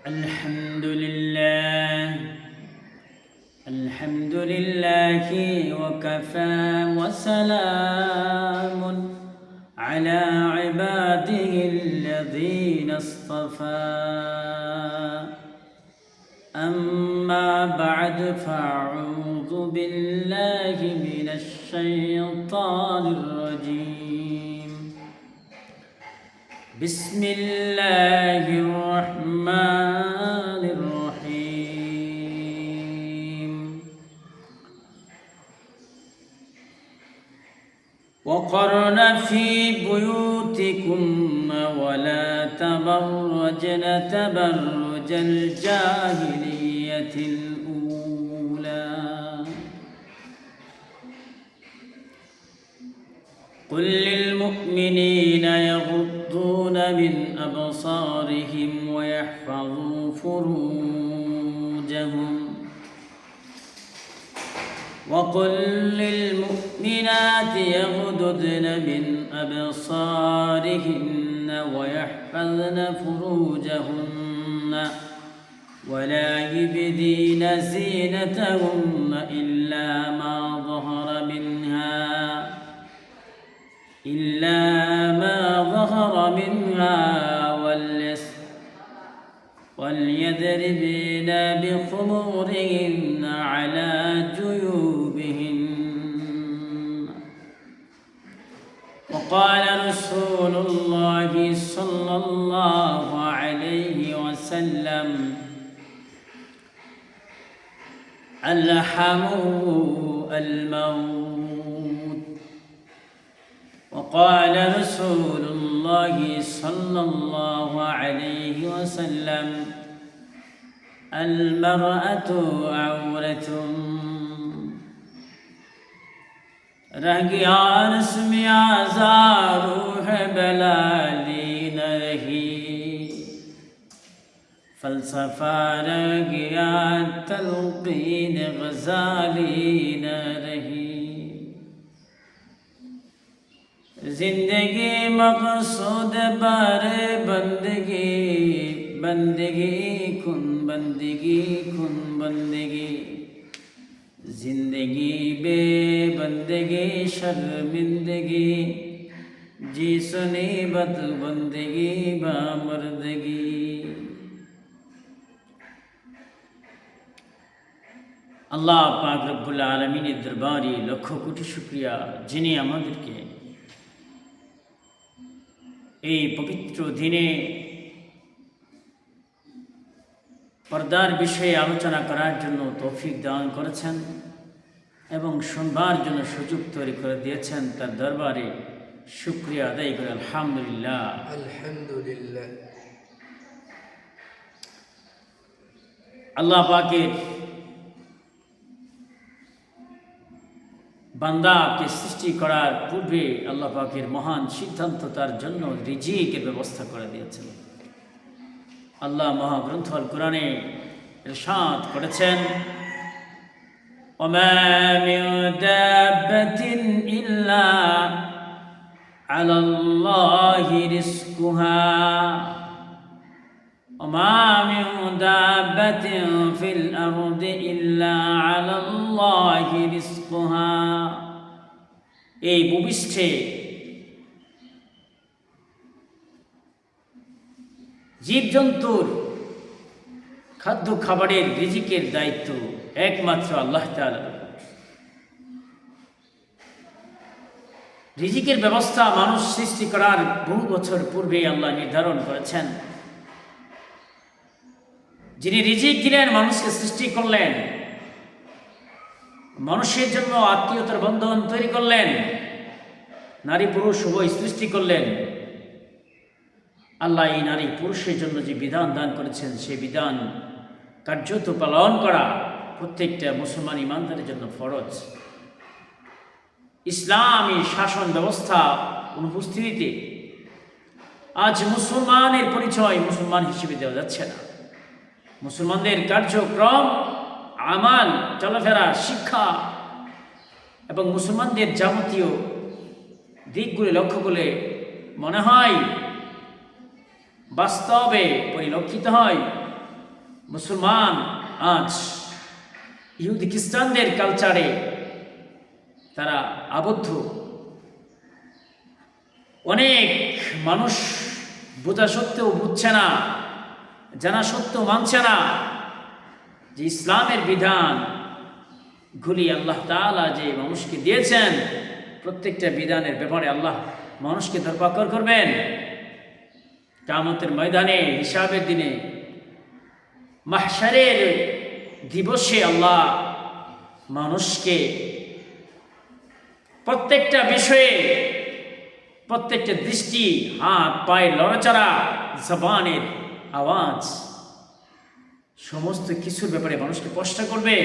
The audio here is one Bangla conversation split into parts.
الحمد لله وكفى وسلام على عباده الذين اصطفى أما بعد فأعوذ بالله من الشيطان الرجيم بسم الله الرحمن الرحيم وقرن في بيوتكن ولا تبرجن تبرج الجاهلية الأولى قل للمؤمنين يغضون من أبصارهم ويحفظوا فروجهم وقل للمؤمنات يغضضن من أبصارهن ويحفظن فروجهن ولا يبدين زينتهن إلا ما ظهر منها وليضربن بخمورهن على جيوبهن وقال رسول الله صلى الله عليه وسلم ألحموا الموت وقال رسول الله صلى الله عليه وسلم المرأة عورة رہ گیا رسم آزار روح بلالی نہ رہی فلسفہ رہ گیا تلقین غزالی نہ رہی زندگی مقصود بار بندگی کن بندگی زندگی بے بندگی شرمندگی جی سنی بد بندگی با مردگی আল্লাহ পাক রব্বুল আলামিনের দরবারে লক্ষ কোটি শুকরিয়া যিনি আমাদেরকে এই পবিত্র দিনে পর্দার বিষয়ে আলোচনা করার জন্য তৌফিক দান করেছেন এবং শুনবার জন্য সুযোগ তৈরি করে দিয়েছেন তার দরবারে শুকরিয়া আদায় করে আলহামদুলিল্লাহ। আল্লাহ পাকের বান্দাকে সৃষ্টি করার পূর্বে আল্লাহ পাকের মহান সিদ্ধান্ত তার জন্য রিজিকের ব্যবস্থা করে দিয়েছেন। আল্লাহ মহাগ্রন্থ আল কোরআনে ইরশাদ করেছেন ওমা মিন দাব্বাতিন ইল্লা আলাল্লাহি রিজকুহা ওমা মিন দাব্বাতিন ফিল আরদি ইল্লা আলাল্লাহি রিজকুহা। এই ভূপৃষ্ঠে জীবজন্তুর খাদ্য খাবারের রিজিকের দায়িত্ব একমাত্র আল্লাহ তাআলার। রিজিকের ব্যবস্থা মানুষ সৃষ্টি করার বহু বছর পূর্বে আল্লাহ নির্ধারণ করেছেন। যিনি রিজিক দিলেন, মানুষকে সৃষ্টি করলেন, মানুষের জন্য আত্মীয়তার বন্ধন তৈরি করলেন, নারী পুরুষ উভয় সৃষ্টি করলেন। আল্লাহ এই নারী পুরুষের জন্য যে বিধান দান করেছেন সেই বিধান কার্যত পালন করা প্রত্যেকটা মুসলমান ইমানদারের জন্য ফরজ। ইসলামী শাসন ব্যবস্থা অনুপস্থিতিতে আজ মুসলমানের পরিচয় মুসলমান হিসেবে দেওয়া যাচ্ছে না। মুসলমানদের কার্যক্রম, আমাল, চলাফেরা, শিক্ষা এবং মুসলমানদের যাবতীয় দিকগুলি লক্ষ্য করলে মনে হয়, বাস্তবে পরিলক্ষিত হয় মুসলমান আজ ইহুদি খ্রিস্টানদের কালচারে তারা আবদ্ধ। অনেক মানুষ বোঝা সত্ত্বেও বুঝছে না, জানা সত্ত্বেও মানছে না যে ইসলামের বিধানগুলি আল্লাহ তাআলা যে মানুষকে দিয়েছেন, প্রত্যেকটা বিধানের ব্যাপারে আল্লাহ মানুষকে ধরপাকড় করবেন। কিয়ামতের ময়দানে, হিসাবের দিনে, মাহশারের দিবসে আল্লাহ মানুষকে প্রত্যেকটা বিষয়ে, প্রত্যেকটা দৃষ্টি, হাত পায়ের লড়াচড়া, জবানের আওয়াজ, সমস্ত কিছুর ব্যাপারে মানুষকে প্রশ্ন করবে।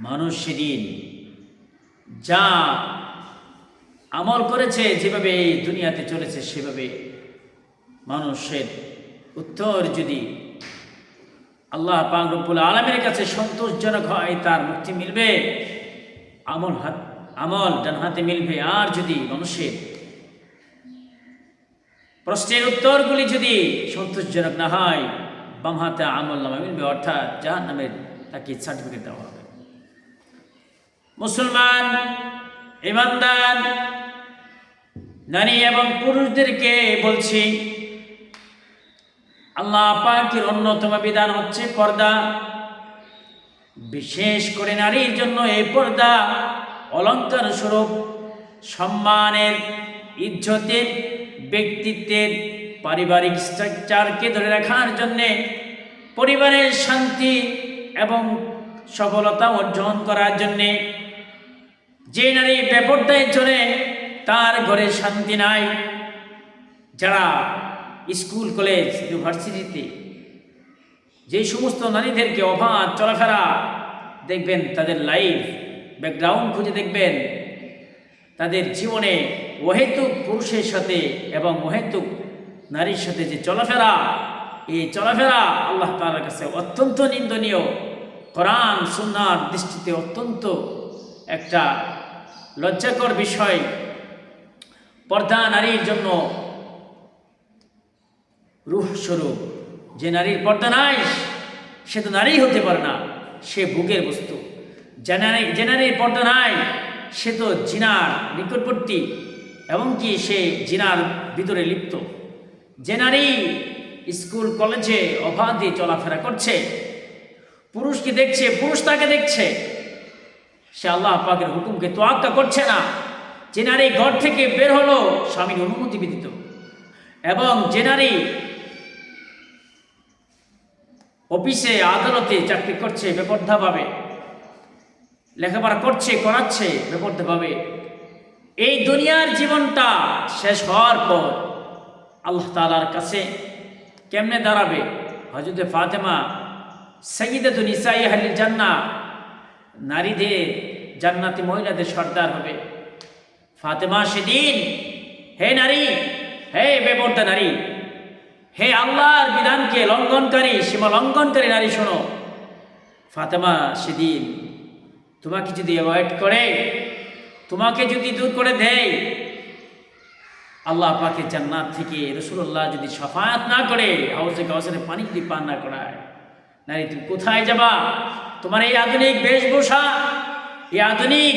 মানুষ সেদিন যা আমল করেছে, যেভাবে এই দুনিয়াতে চলেছে, সেভাবে মানুষের উত্তর যদি আল্লাহ পাক রব্বুল আলামিনের কাছে সন্তোষজনক হয়, তার মুক্তি মিলবে, আমল ডান হাতে মিলবে। আর যদি মানুষের প্রশ্নের উত্তরগুলি যদি সন্তোষজনক না হয়, বাম হাতে আমল নামা মিলবে, অর্থাৎ জাহান্নামের তাকে সার্টিফিকেট দেওয়া হবে। মুসলমান ঈমানদার নারী এবং পুরুষদেরকে বলছি, আল্লাহ পাকের অন্যতম বিধান হচ্ছে পর্দা। বিশেষ করে নারীর জন্য এই পর্দা অলংকার স্বরূপ সম্মানের, ইজ্জতের, ব্যক্তিত্বের, পারিবারিক স্ট্রাকচারকে ধরে রাখার জন্যে, পরিবারের শান্তি এবং সফলতা অর্জন করার জন্যে। যে নারী বেপরদায় চলে, তার ঘরে শান্তি নাই। যারা স্কুল, কলেজ, ইউনিভার্সিটিতে যে সমস্ত নারীদেরকে অবাধ চলাফেরা দেখবেন, তাদের লাইফ ব্যাকগ্রাউন্ড খুঁজে দেখবেন, তাদের জীবনে অহেতুক পুরুষের সাথে এবং অহেতুক নারীর সাথে যে চলাফেরা, এই চলাফেরা আল্লাহ তাআলার কাছে অত্যন্ত নিন্দনীয়। কোরআন সুন্নাহর দৃষ্টিতে অত্যন্ত একটা লজ্জাকর বিষয়। পর্দা নারীর জন্য রূহ স্বরূপ। যে নারীর পর্দা নাই, সে তো নারী হতে পারে না, সে ভোগের বস্তু। যে নারীর পর্দা নাই, সে তো জিনার নিকটবর্তী, এমনকি সে জিনার ভিতরে লিপ্ত। যে নারী স্কুল কলেজে অবাধে চলাফেরা করছে, পুরুষকে দেখছে, পুরুষ তাকে দেখছে, সে আল্লাহ পাকের হুকুমকে তোয়াক্কা করছে না। যে নারী ঘর থেকে বের হলো স্বামীর অনুমতি ব্যতীত, এবং যে নারী অফিসে আদালতে চাকরি করছে বেপরদাভাবে, লেখাপড়া করাচ্ছে বেপরদাভাবে, এই দুনিয়ার জীবনটা শেষ হওয়ার পর আল্লাহ তাআলার কাছে কেমনে দাঁড়াবে? হযরত ফাতেমা সাইয়্যিদাতুন নিসাই আহলিল জান্নাহ, নারীদের, জান্নাতি মহিলাদের সর্দার হবে। ফাতেমা সেদিন, হে নারী, হে বেপরদা নারী, হে আল্লাহর বিধানকে লঙ্ঘনকারী, সীমা লঙ্ঘনকারী নারী, শোনো। ফাতেমা সেদিন তোমাকে যদি অ্যাভয়েড করে, তোমাকে যদি দূর করে দেয়, আল্লাহ পাকের জান্নাত থেকে রাসূলুল্লাহ যদি শাফায়াত না করে, হাউজে কাউসারে পানি যদি পান না করায়, নারী তুমি কোথায় যাবা? তোমার এই আধুনিক বেশভূষা, এই আধুনিক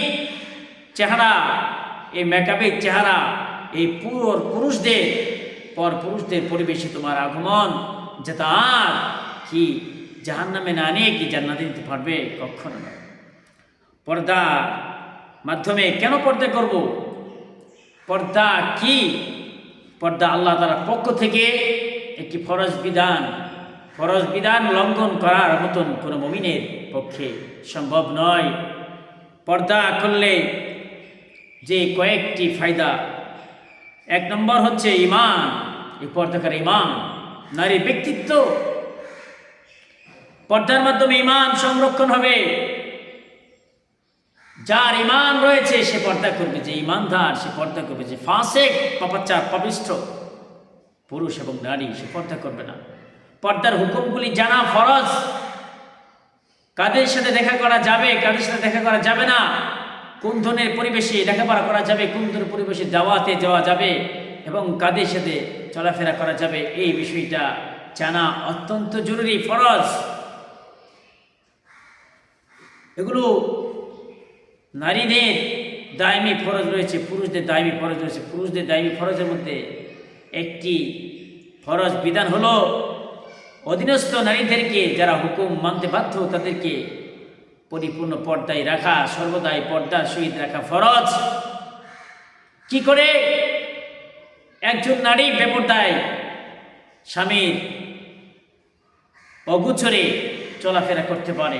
চেহারা, এই মেকআপের চেহারা, এই পুরুষদের পরিবেশে তোমার আগমন যাতায়াত কি জাহান্নামে না নিয়ে কি জান্নাতে দিতে পারবে? কখনো না। পর্দার মাধ্যমে কেন পর্দা করব? পর্দা কি? পর্দা আল্লাহ তাআলার পক্ষ থেকে একটি ফরজ বিধান লঙ্ঘন করার মতন কোনো মুমিনের পক্ষে সম্ভব নয়। পর্দা করলে যে কয়েকটি ফায়দা, এক নম্বর হচ্ছে ঈমান। এই পর্দাকার ঈমান, নারীর ব্যক্তিত্ব, পর্দার মাধ্যমে ঈমান সংরক্ষণ হবে। যার ঈমান রয়েছে সে পর্দা করবে, যে ঈমানদার সে পর্দা করবে, যে ফাসিক, পাপাচার, পাপিষ্ঠ পুরুষ এবং নারী সে পর্দা করবে না। পর্দার হুকুমগুলি জানা ফরজ। কাদের সাথে দেখা করা যাবে, কাদের সাথে দেখা করা যাবে না, কোন ধরনের পরিবেশে লেখাপড়া করা যাবে, কোন ধরনের পরিবেশে দাওয়াতে যাওয়া যাবে এবং কাদের সাথে চলাফেরা করা যাবে, এই বিষয়টা জানা অত্যন্ত জরুরি, ফরজ। এগুলো নারীদের দায়মি ফরজ রয়েছে, পুরুষদের দায়মি ফরজ রয়েছে। পুরুষদের দায়মি ফরজের মধ্যে একটি ফরজ বিধান হলো অধীনস্থ নারীদেরকে, যারা হুকুম মানতে বাধ্য, তাদেরকে পরিপূর্ণ পর্দায় রাখা, সর্বদাই পর্দার সহিত রাখা ফরজ। কি করে একজন নারী বেপরদায় স্বামীর অগোচরে চলাফেরা করতে পারে?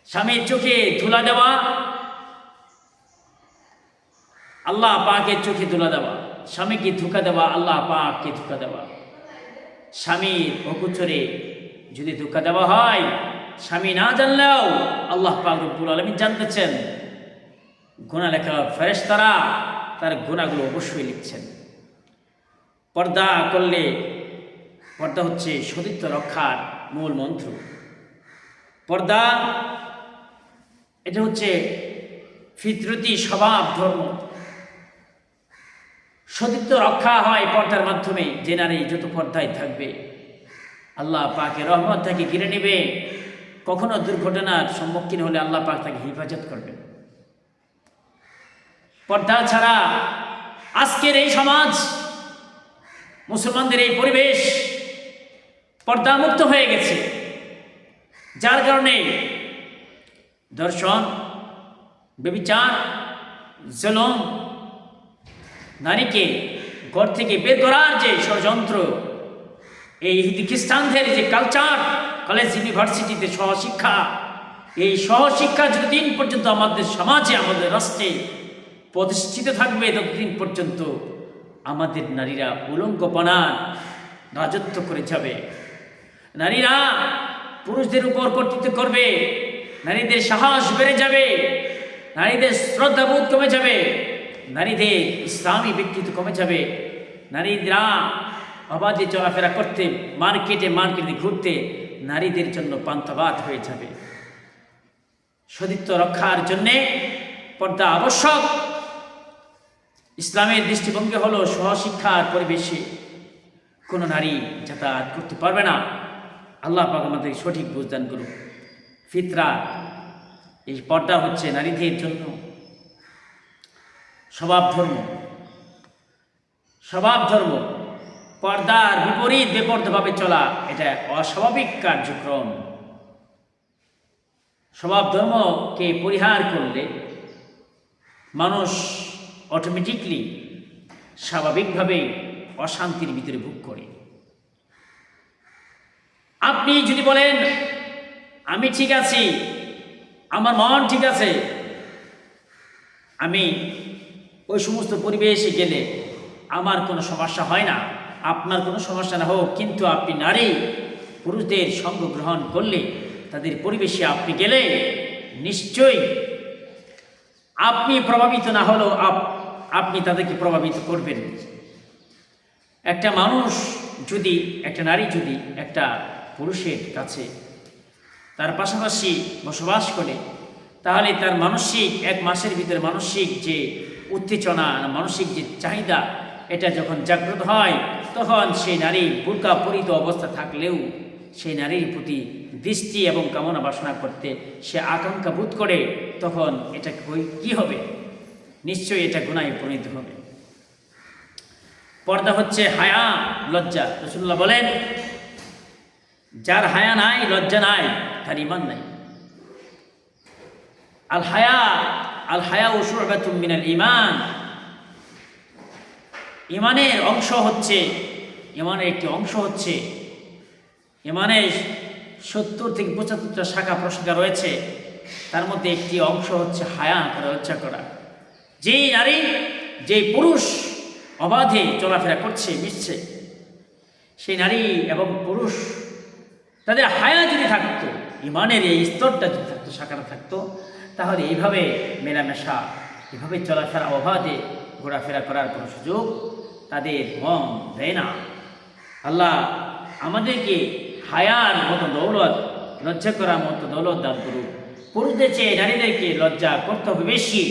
স্বামীর চোখে ধুলা দেওয়া, আল্লাহ পাকের চোখে ধুলা দেওয়া, স্বামীকে ধোঁকা দেওয়া, আল্লাহ পাককে ধোঁকা দেওয়া। স্বামীর অগোচরে যদি ধোঁকা দেওয়া হয়, স্বামী না জানলেও আল্লাহ পাক রব্বুল আলামিন জানতেছেন। গুনাহ লেখা ফেরেশতারা তার গুনাহগুলো অবশ্যই লিখছেন। পর্দা করলে, পর্দা হচ্ছে সতীত্ব রক্ষার মূল মন্ত্র। পর্দা এটা হচ্ছে ফিতরতি স্বভাব ধর্ম। সতীত্ব রক্ষা হয় পর্দার মাধ্যমে। যে নারী যত পর্দায় থাকবে, আল্লাহ পাকের রহমত তাকে ঘিরে নেবে। কখনো দুর্ঘটনার সম্মুখীন হলে আল্লাহ পাক তাকে হেফাজত করবেন। পর্দা ছাড়া আজকের এই সমাজ, মুসলমানদের এই পরিবেশ পর্দামুক্ত হয়ে গেছে, যার কারণে ধর্ষণ, ব্যভিচার, জুলুম, নারীকে ঘর থেকে বের করার যে ষড়যন্ত্র, এই ইহুদি খ্রিস্টানদের যে কালচার, কলেজ ইউনিভার্সিটিতে সহশিক্ষা, এই সহশিক্ষা যতদিন পর্যন্ত আমাদের সমাজে, আমাদের রাষ্ট্রে প্রতিষ্ঠিত থাকবে, ততদিন পর্যন্ত আমাদের নারীরা উলঙ্গপনার রাজত্ব করে যাবে। নারীরা পুরুষদের উপর কর্তৃত্ব করবে, নারীদের সাহস বেড়ে যাবে, নারীদের শ্রদ্ধাবোধ কমে যাবে, নারীদের ইসলামী ব্যক্তিত্ব কমে যাবে। নারীরা অবাধে চলাফেরা করতে, মার্কেটে ঘুরতে নারীদের জন্য পান্তাবাদ হয়ে যাবে। সতীত্ব রক্ষার জন্যে পর্দা আবশ্যক। ইসলামের দৃষ্টিভঙ্গি হলো সহশিক্ষার পরিবেশে কোনো নারী যাতায়াত করতে পারবে না। আল্লাহ পাক আমাদের সঠিক বুঝদান করুন। ফিতরা, এই পর্দা হচ্ছে নারীদের জন্য স্বভাব ধর্ম। স্বভাব ধর্ম, পর্দার বিপরীত বেপর্দাভাবে চলা, এটা অস্বাভাবিক কার্যক্রম। স্বভাব ধর্মকে পরিহার করলে মানুষ অটোমেটিকলি, স্বাভাবিকভাবে অশান্তির ভিতরে ভোগ করে। আপনি যদি বলেন আমি ঠিক আছি, আমার মন ঠিক আছে, আমি ওই সমস্ত পরিবেশে গেলে আমার কোনো সমস্যা হয় না, আপনার কোনো সমস্যা না হোক, কিন্তু আপনি নারী পুরুষদের সঙ্গ গ্রহণ করলে, তাদের পরিবেশে আপনি গেলে নিশ্চয়ই আপনি প্রভাবিত না হলেও আপনি তাদেরকে প্রভাবিত করবেন। একটা মানুষ যদি, একটা নারী যদি একটা পুরুষের কাছে তার পাশাপাশি বসবাস করে, তাহলে তার মানসিক, এক মাসের ভিতরে মানসিক যে উত্তেজনা, মানসিক যে চাহিদা, এটা যখন জাগ্রত হয়, তখন সেই নারী বুরকা পরিহিত অবস্থা থাকলেও সেই নারীর প্রতি দৃষ্টি এবং কামনা বাসনা করতে সে আকাঙ্ক্ষা বোধ করে, তখন এটা কি হবে? নিশ্চয়ই এটা গুনাহে পরিণত হবে। পর্দা হচ্ছে হায়া, লজ্জা। রাসূলুল্লাহ বলেন, যার হায়া নাই, লজ্জা নাই, তার ঈমান নাই। আল হায়া শু'বাতুম মিনাল ঈমান। ঈমানের অংশ হচ্ছে, ঈমানের একটি অংশ হচ্ছে, ঈমানের 70 থেকে 75টা শাখা প্রশাখা রয়েছে, তার মধ্যে একটি অংশ হচ্ছে হায়া করা, লজ্জা করা। যেই নারী, যেই পুরুষ অবাধে চলাফেরা করছে, মিশছে, সেই নারী এবং পুরুষ তাদের হায়া যদি থাকতো, ঈমানের এই স্তরটা যদি থাকতো, শাখাটা থাকতো, তাহলে এইভাবে মেলামেশা, এভাবে চলাফেরা, অবাধে ঘোরাফেরা করার কোনো সুযোগ তাদের মন দেয় না। আল্লাহ আমাদেরকে হায়ার মতো দৌলত, লজ্জা করার মতো দৌলত দান করুন। পুরুষদের চেয়ে নারীদেরকে লজ্জা করতে হবে বেশি,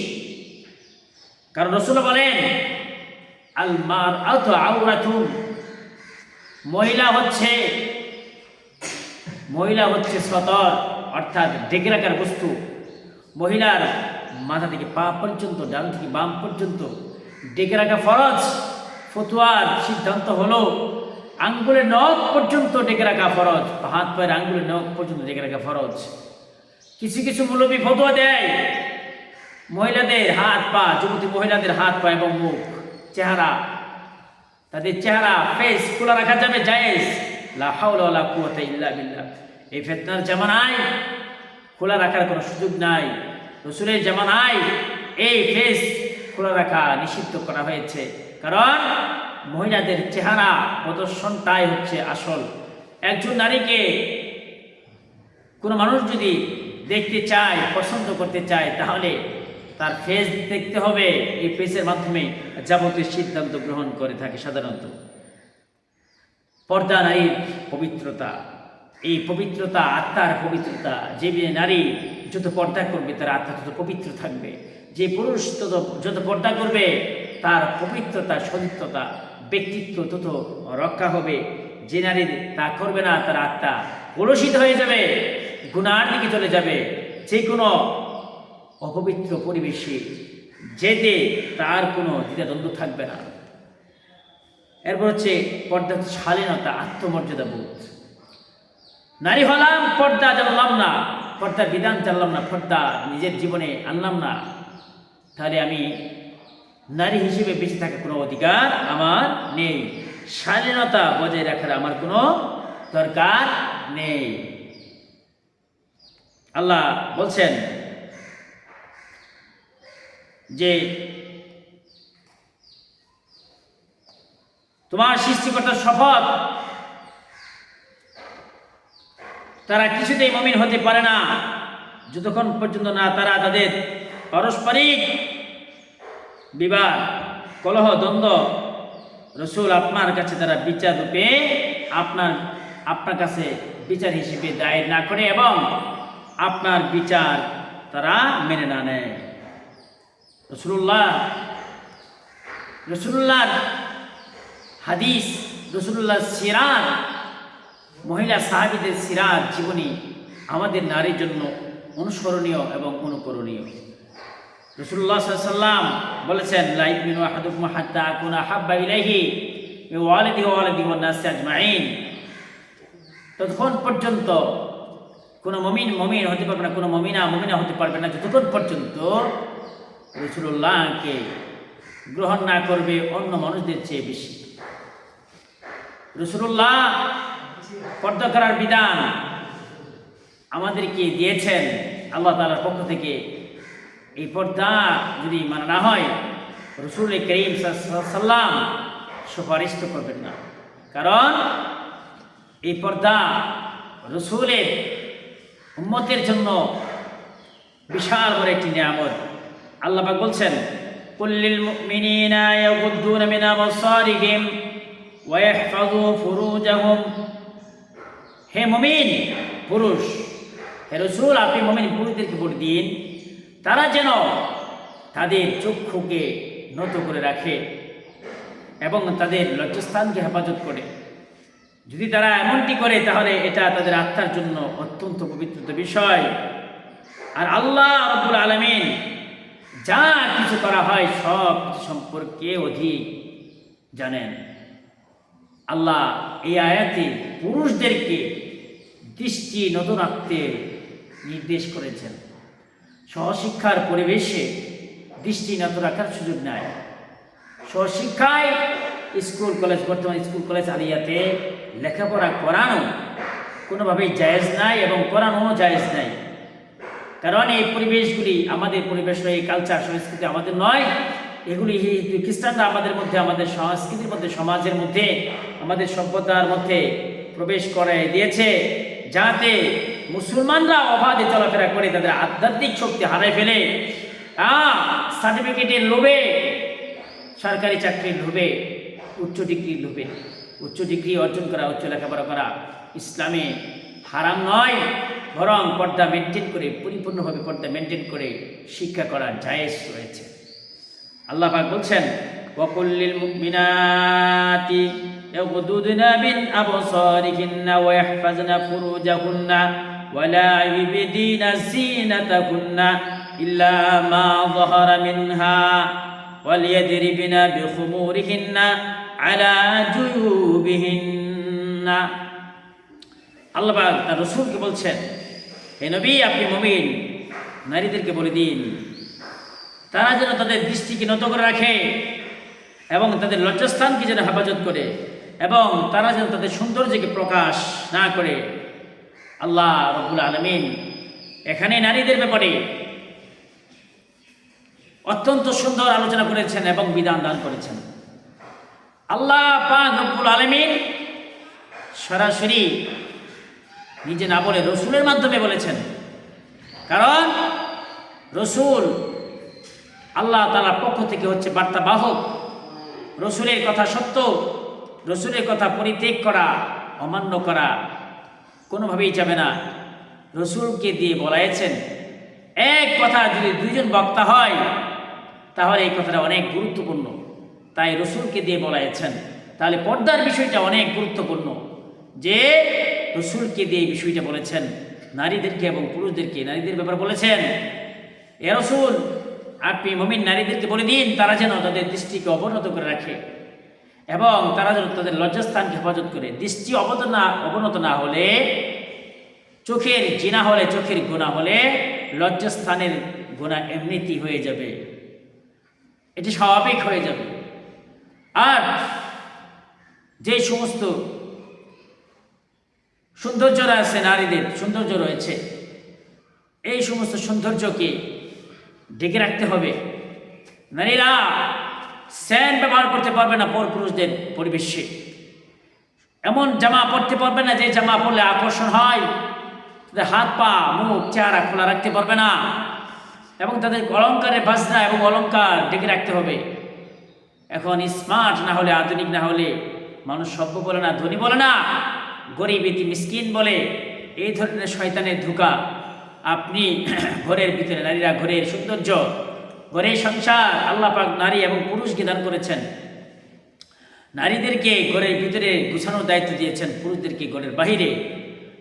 কারণ রাসূল বলেন, আল মারআতু আওরাতুন, মহিলা হচ্ছে সতর, অর্থাৎ ঢেকে রাখার বস্তু। মহিলার মাথা থেকে পা পর্যন্ত, ডান থেকে বাম পর্যন্ত ঢেকে রাখা ফরজ। ফতুয়ার সিদ্ধান্ত হলো আঙ্গুলের নখ পর্যন্ত ঢেকে রাখা ফরজ, হাত পায়ের আঙ্গুলের নখ পর্যন্ত ঢেকে রাখা ফরজ। কিছু কিছু মৌলবী ফতোয়া দেয় মহিলাদের হাত পা, যুবতী মহিলাদের হাত পা এবং মুখ, চেহারা, তাদের চেহারা ফেস খোলা রাখা যাবে, জায়েজ। লা হাওলা ওয়ালা কুওয়াতা ইল্লা বিল্লাহ। এই ফিতনার জামানায় খোলা রাখার কোনো সুযোগ নাই। রাসূলের জামানায় এই ফেস খোলা রাখা নিষিদ্ধ করা হয়েছে, কারণ মহিলাদের চেহারা প্রদর্শনটাই হচ্ছে আসল। একজন নারীকে কোনো মানুষ যদি দেখতে চায়, পছন্দ করতে চায়, তাহলে তার ফেস দেখতে হবে। এই ফেসের মাধ্যমে যাবতীয় সিদ্ধান্ত গ্রহণ করে থাকে সাধারণত। পর্দা নারীর পবিত্রতা, এই পবিত্রতা আত্মার পবিত্রতা। যে নারী যত পর্দা করবে তার আত্মা তত পবিত্র থাকবে। যে পুরুষ যত পর্দা করবে তার পবিত্রতা, সতীত্বতা, ব্যক্তিত্ব তত রক্ষা হবে। যে নারী তা করবে না তার আত্মা কলুষিত হয়ে যাবে, গুনার দিকে চলে যাবে। যে কোনো অপবিত্র পরিবেশে যেতে তার কোনো দ্বিধাদ্বন্দ্ব থাকবে না। এরপর হচ্ছে পর্দা, শালীনতা, আত্মমর্যাদা বোধ। নারী হলাম, পর্দা জানলাম না, পর্দার বিধান জানলাম না, পর্দা নিজের জীবনে আনলাম না, তাহলে আমি নারী হিসেবে বেঁচে থাকার কোনো অধিকার আমার নেই। শালীনতা বজায় রাখার আমার কোনো দরকার নেই। আল্লাহ বলছেন যে তোমার সৃষ্টিকর্তার শপথ, তারা কিছুতেই মুমিন হতে পারে না যতক্ষণ পর্যন্ত না তারা তাদের পারস্পরিক বিবাদ, কলহ, দ্বন্দ্ব রাসূল আপনার কাছে তারা বিচার রূপে আপনার কাছে বিচার হিসেবে দায়ের না করে এবং আপনার বিচার তারা মেনে না নেয়। রাসূলুল্লাহর হাদিস, রাসূলুল্লাহর সিরাত, মহিলা সাহাবীদের সিরাত, জীবনী আমাদের নারীর জন্য অনুসরণীয় এবং অনুকরণীয়। রাসূলুল্লাহ সাল্লাল্লাহু আলাইহি ওয়াসাল্লাম বলেছেন, লা ইউমিনু আহাদুকুম হাত্তা আকুনা হাব্বা ইলাইহি মিন ওয়ালিদিহি ওয়া ওয়ালাদিহি ওয়ান নাসি আজমাইন। ততক্ষণ পর্যন্ত কোনো মুমিন হতে পারবে না, কোনো মুমিনা হতে পারবে না যতক্ষণ পর্যন্ত রাসূলুল্লাহকে গ্রহণ না করবে অন্য মানুষদের চেয়ে বেশি। রাসূলুল্লাহ পর্দা করার বিধান আমাদেরকে দিয়েছেন আল্লাহ তাআলার পক্ষ থেকে। এই পর্দা যদি মানা না হয়, রাসূল করিম সাল্লাল্লাহু আলাইহি ওয়াসাল্লাম সুপারিশ তো করবেন না, কারণ এই পর্দা রাসূলের উম্মতের জন্য বিশাল বড় একটি নিয়ামত। আল্লাহ পাক বলছেন, কুল্লিল মুমিনিনা ইয়াগুদ্দুনা মিন আবসারিহিম ওয়া ইয়াহফাযু ফুরুজাহুম। হে মুমিন পুরুষ, হে রাসূল আপনি মুমিন পুরুষদেরকে বলে দিন তারা যেন তাদের চক্ষুকে নত করে রাখে এবং তাদের লজ্জাস্থানকে হেফাজত করে। যদি তারা এমনটি করে তাহলে এটা তাদের আত্মার জন্য অত্যন্ত পবিত্র বিষয়। আর আল্লাহ রাব্বুল আলামিন যা কিছু করা হয় সব কিছু সম্পর্কে অধিক জানেন। আল্লাহ এই আয়াতে পুরুষদেরকে দৃষ্টি নত রাখতে নির্দেশ করেছেন। সহশিক্ষার পরিবেশে দৃষ্টি নত রাখার সুযোগ নাই। সহশিক্ষায় স্কুল কলেজ, বর্তমান স্কুল কলেজ আলিয়াতে লেখাপড়া করানো কোনোভাবেই জায়েজ নাই এবং করানো জায়েজ নাই, কারণ এই পরিবেশগুলি আমাদের পরিবেশ নয়, এই কালচার সংস্কৃতি আমাদের নয়। এগুলি খ্রিস্টানরা আমাদের মধ্যে, আমাদের সংস্কৃতির মধ্যে, সমাজের মধ্যে, আমাদের সভ্যতার মধ্যে প্রবেশ করে দিয়েছে, যাতে মুসলমানরা অবাধে চলাফেরা করে তাদের আধ্যাত্মিক শক্তি হারায় ফেলে। সার্টিফিকেটের লোভে, সরকারি চাকরির লোভে, উচ্চ ডিগ্রি অর্জন করা, উচ্চ লেখাপড়া করা ইসলামে হারাম নয়, বরং পর্দা মেনটেন করে, পরিপূর্ণভাবে পর্দা মেনটেন করে শিক্ষা করা জায়েজ রয়েছে। আল্লাহ পাক বলছেন, ওয়াকুল্লিল মুমিনাতি يغضضن من أبصارهن ويحفظن فروجهن ولا يبدين زينتهن إلا ما ظهر منها وليضربن بخمورهن على جيوبهن আল্লাহ পাক তার রাসূলকে বলছেন, হে নবী, আপনি মুমিন নারীদেরকে বলে দিন তারা যেন তাদের দৃষ্টিকে নত করে রাখে এবং তাদের লজ্জাস্থানকে যেন হেফাজত করে এবং তারা যেন তাদের সৌন্দর্যকে প্রকাশ না করে। আল্লাহ রাব্বুল আলামিন এখানে নারীদের ব্যাপারে অত্যন্ত সুন্দর আলোচনা করেছেন এবং বিধান দান করেছেন। আল্লাহ পাক রব্বুল আলামিন সরাসরি নিজে না বলে রসুলের মাধ্যমে বলেছেন, কারণ রসুল আল্লাহ তাআলার পক্ষ থেকে হচ্ছে বার্তাবাহক। রসুলের কথা সত্য, রসুলের কথা পরিত্যাগ করা, অমান্য করা কোনোভাবেই যাবে না। রসুলকে দিয়ে বলাইছেন, এক কথা যদি দুইজন বক্তা হয় তাহলে এই কথাটা অনেক গুরুত্বপূর্ণ, তাই রসুলকে দিয়ে বলাইছেন। তাহলে পর্দার বিষয়টা অনেক গুরুত্বপূর্ণ যে রসুলকে দিয়ে এই বিষয়টা বলেছেন, নারীদেরকে এবং পুরুষদেরকে নারীদের ব্যাপারে বলেছেন, এ রসুল আপনি মুমিন নারীদেরকে বলে দিন তারা যেন তাদের দৃষ্টিকে অবনত করে রাখে এবং তারা যেন তাদের লজ্জাস্থানকে হেফাজত করে। দৃষ্টি অবনত না হলে, চোখের জিনা হলে, চোখের গুনাহ হলে লজ্জাস্থানের গুনাহ এমনিতেই হয়ে যাবে, এটি স্বাভাবিক হয়ে যাবে। আর যে সমস্ত সৌন্দর্য আছে, নারীদের সৌন্দর্য রয়েছে, এই সমস্ত সৌন্দর্যকে ঢেকে রাখতে হবে। নারীরা স্যান্ড ব্যবহার করতে পারবে না পরপুরুষদের পরিবেশে, এমন জামা পরতে পারবে না যে জামা পরলে আকর্ষণ হয়, তাদের হাত পা মুখ চেহারা খোলা রাখতে পারবে না এবং তাদের অলঙ্কারের বাজনা এবং অলঙ্কার ঢেকে রাখতে হবে। এখন স্মার্ট না হলে, আধুনিক না হলে মানুষ সভ্য বলে না, ধনী বলে না, গরিব ইতি মিসকিন বলে। এই ধরনের শয়তানের ধোঁকা আপনি ঘরের ভিতরে, নারীরা ঘরের সৌন্দর্য, ঘরের সংসার আল্লাহ পাক নারী এবং পুরুষকে দান করেছেন। নারীদেরকে ঘরের ভিতরে গুছানোর দায়িত্ব দিয়েছেন, পুরুষদেরকে ঘরের বাহিরে।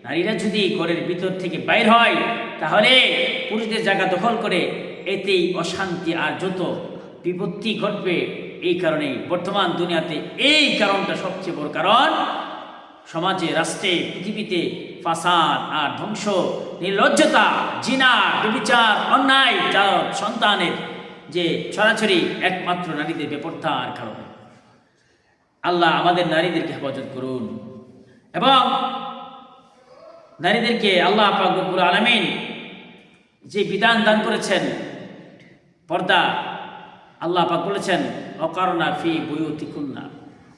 নারীরা যদি ঘরের ভিতর থেকে বাইর হয় তাহলে পুরুষদের জায়গা দখল করে, এতেই অশান্তি আর যত বিপত্তি ঘটবে। এই কারণেই বর্তমান দুনিয়াতে এই কারণটা সবচেয়ে বড় কারণ, সমাজে, রাষ্ট্রে, পৃথিবীতে ফাসাদ আর ধ্বংস, নির্লজ্জতা, জিনা, ব্যভিচার, অন্যায়, যার সন্তানের যে ছড়াছড়ি একমাত্র নারীদের বেপরদার কারণে। আল্লাহ আমাদের নারীদেরকে হেফাজত করুন এবং নারীদেরকে আল্লাহ পাক রব্বুল আলামিন যে বিধান দান করেছেন পর্দা, আল্লাহ পাক বলেছেন, অকারনা ফি বুয়ুতিকুন্না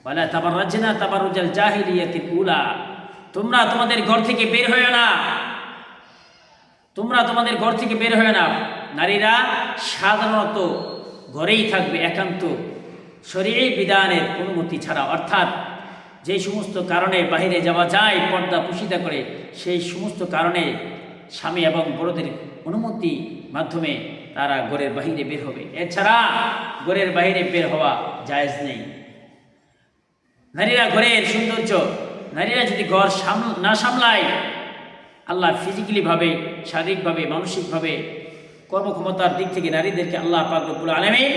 ওয়ালা তাবাররাজনা তাবাররুজাল জাহিলিয়াতিল উলা। তোমরা তোমাদের ঘর থেকে বের হয়ো না, তোমরা তোমাদের ঘর থেকে বের হয়ো না। নারীরা সাধারণত ঘরেই থাকবে, একান্ত শরীয়ী বিধানের অনুমতি ছাড়া, অর্থাৎ যে সমস্ত কারণে বাহিরে যাওয়া যায় পর্দা পুশিদা করে, সেই সমস্ত কারণে স্বামী এবং বড়দের অনুমতি মাধ্যমে তারা ঘরের বাহিরে বের হবে। এছাড়া ঘরের বাহিরে বের হওয়া জায়েজ নেই। নারীরা ঘরের সৌন্দর্য, নারীরা যদি ঘর না সামলায়, আল্লাহ ফিজিক্যালিভাবে, শারীরিকভাবে, মানসিকভাবে, কর্মক্ষমতার দিক থেকে নারীদেরকে আল্লাহ পাক রব্বুল আলামিন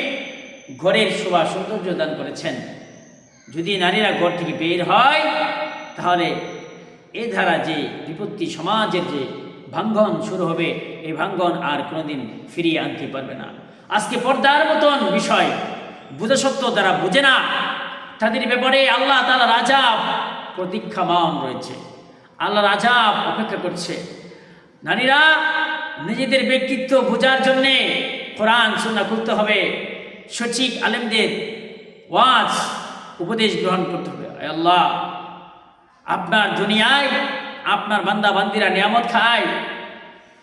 ঘরের শোভা সৌন্দর্য দান করেছেন। যদি নারীরা ঘর থেকে বের হয় তাহলে এই ধারা যে বিপত্তি, সমাজের যে ভাঙ্গন শুরু হবে, এই ভাঙ্গন আর কোনোদিন ফিরিয়ে আনতে পারবে না। আজকে পর্দার মতন বিষয় বুঝে সত্ত্বেও যারা বুঝে না, তাদের ব্যাপারে আল্লাহ তাআলার আযাব প্রতীক্ষামান রয়েছে, আল্লাহর আযাব অপেক্ষা করছে। নারীরা নিজেদের ব্যক্তিত্ব বোঝার জন্যে কোরআন সুন্নাহ খুলতে হবে, সঠিক আলেমদের ওয়াজ উপদেশ গ্রহণ করতে হবে। আল্লাহ, আপনার দুনিয়ায় আপনার বান্দা বান্দিরা নিয়ামত খায়,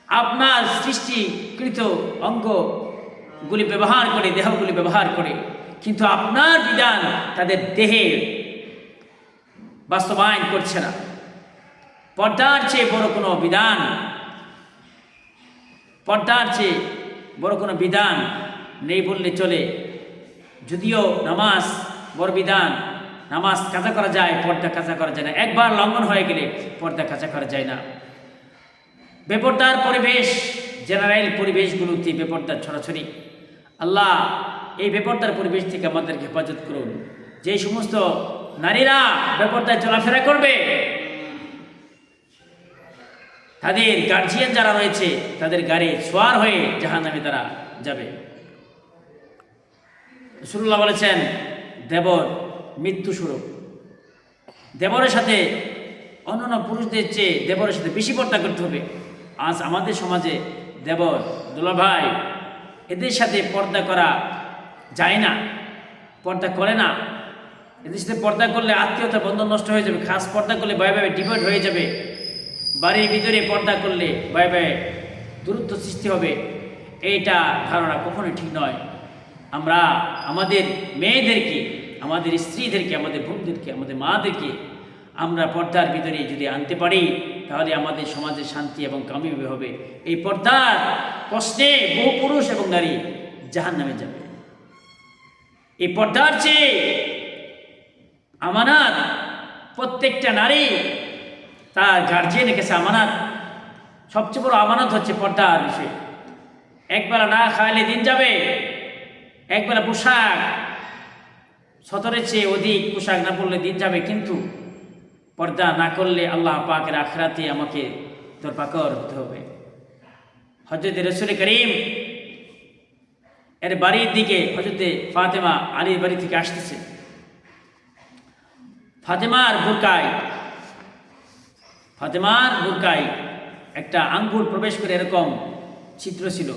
আপনার সৃষ্টিকৃত অঙ্গগুলি ব্যবহার করে, দেহগুলি ব্যবহার করে, কিন্তু আপনার বিধান তাদের দেহে বাস্তবায়ন করছে না। পর্দার চেয়ে বড় কোনো বিধান, পর্দার চেয়ে বড় কোনো বিধান নেই বললে চলে। যদিও নামাজ বড় বিধান, নামাজ কাজা করা যায়, পর্দা কাজা করা যায় না। একবার লঙ্ঘন হয়ে গেলে পর্দা কাজা করা যায় না। বেপর্দার পরিবেশ, জেনারেল পরিবেশগুলোতে বেপর্দার ছড়াছড়ি, আল্লাহ এই বেপর্দার পরিবেশ থেকে আমাদেরকে হেফাজত করুন। যে সমস্ত নারীরা বেপর্দায় চলাফেরা করবে, তাদের গার্জিয়ান যারা রয়েছে তাদের গাড়ি সোয়ার হয়ে জাহান্নামে তারা যাবে। রাসূলুল্লাহ বলেছেন, দেবর মৃত্যু স্বরূপ। দেবরের সাথে অন্যান্য পুরুষদের চেয়ে দেবরের সাথে বেশি পর্দা করতে হবে। আজ আমাদের সমাজে দেবর, দুলাভাই এদের সাথে পর্দা করা যায় না, পর্দা করে না। এদের সাথে পর্দা করলে আত্মীয়তার বন্ধন নষ্ট হয়ে যাবে। খাস পর্দা করলে ভয়ে ভয়ে ডিভোর্স হয়ে যাবে। বাড়ির ভিতরে পর্দা করলে ভয়ে ভয়ে দূরত্ব সৃষ্টি হবে। এইটা ধারণা কখনোই ঠিক নয়। আমরা আমাদের মেয়েদেরকে, আমাদের স্ত্রীদেরকে, আমাদের বোনদেরকে, আমাদের মাদেরকে আমরা পর্দার ভিতরে যদি আনতে পারি, তাহলে আমাদের সমাজে শান্তি এবং কামিয়াবি হবে। এই পর্দার কষ্টে বহু পুরুষ এবং নারী জাহান্নামে যাবে। এই পর্দার চেয়ে আমানত, প্রত্যেকটা নারী তার গার্জিয়ানের কাছে আমানত। সবচেয়ে বড় আমানত হচ্ছে পর্দার বিষয়। একবেলা না খাইলে দিন যাবে, একবেলা পোশাক, সতরের চেয়ে অধিক পোশাক না পরলে দিন যাবে, কিন্তু পর্দা না করলে আল্লাহ পাকের আখিরাতে আমাকে দরপাকর হতে হবে। হযরত রাসূল করিম এর বাড়ির দিকে হযরত ফাতেমা আলীর বাড়ি থেকে আসতেছে। ফাতেমার বুরকায় একটা আঙ্গুর প্রবেশ করে এরকম ছিদ্র ছিল।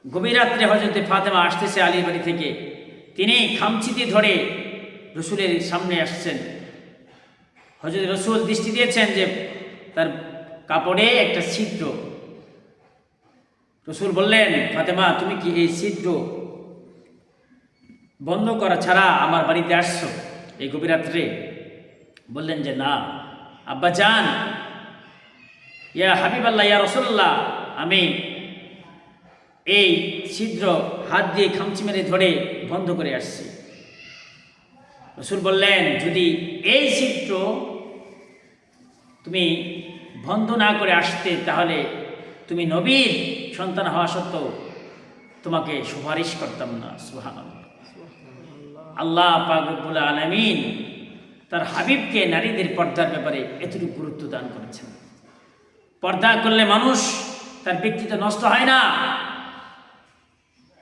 গভীর রাত্রে হযরত ফাতেমা আসতেছে আলীর বাড়ি থেকে। তিনি খামচিতে ধরে রসুলের সামনে আসছেন। হযরত রসুল দৃষ্টি দিয়েছেন যে তার কাপড়ে একটা ছিদ্র। রসুল বললেন, ফাতেমা তুমি কি এই ছিদ্র বন্ধ করা ছাড়া আমার বাড়িতে আসছো এই গভীর রাত্রে? বললেন যে না আব্বা জান, ইয়া হাবিবাল্লাহ, ইয়া রাসূলুল্লাহ, আমি এই ছিদ্র হাত দিয়ে খামচি মেরে ধরে বন্ধ করে আসছি। রাসূল বললেন, যদি এই ছিদ্র তুমি বন্ধ না করে আসতে, তাহলে তুমি নবীর সন্তান হওয়া সত্ত্বেও তোমাকে সুপারিশ করতাম না। সুবহানাল্লাহ। আল্লাহ পাক রব্বুল আলামিন তার হাবিবকে নারীদের পর্দার ব্যাপারে এতটুকু গুরুত্ব দান করেছেন। পর্দা করলে মানুষ তার ব্যক্তিত্ব নষ্ট হয় না।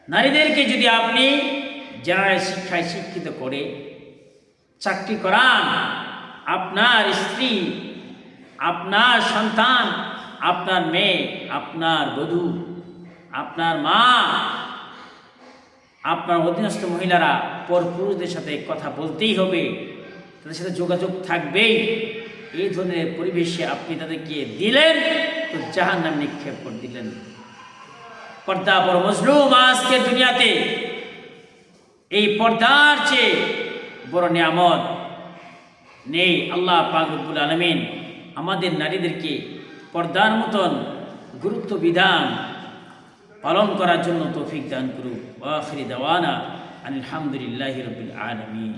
নারীদেরকে যদি আপনি জেনারেল শিক্ষায় শিক্ষিত করে চাকরি করান, আপনার স্ত্রী, আপনার সন্তান, আপনার মেয়ে, আপনার বধূ, আপনার মা, আপনার অধীনস্থ মহিলারা পর পুরুষদের সাথে কথা বলতেই হবে, তাদের সাথে যোগাযোগ থাকবেই। এই ধরনের পরিবেশে আপনি তাদেরকে দিলেন তো জাহান্নাম নিক্ষেপ করে দিলেন। পর্দা বড় মজলুম আজকে দুনিয়াতে। এই পর্দার চেয়ে বড় নিয়ামত নেই। আল্লাহ পাক রব্বুল আলামিন আমাদের নারীদেরকে পর্দার মতন গুরুত্ব বিধান পালন করার জন্য তৌফিক দান করুক। ওয়া আখিরি দাওয়ানা আলহামদুলিল্লাহি রাব্বিল আলামিন।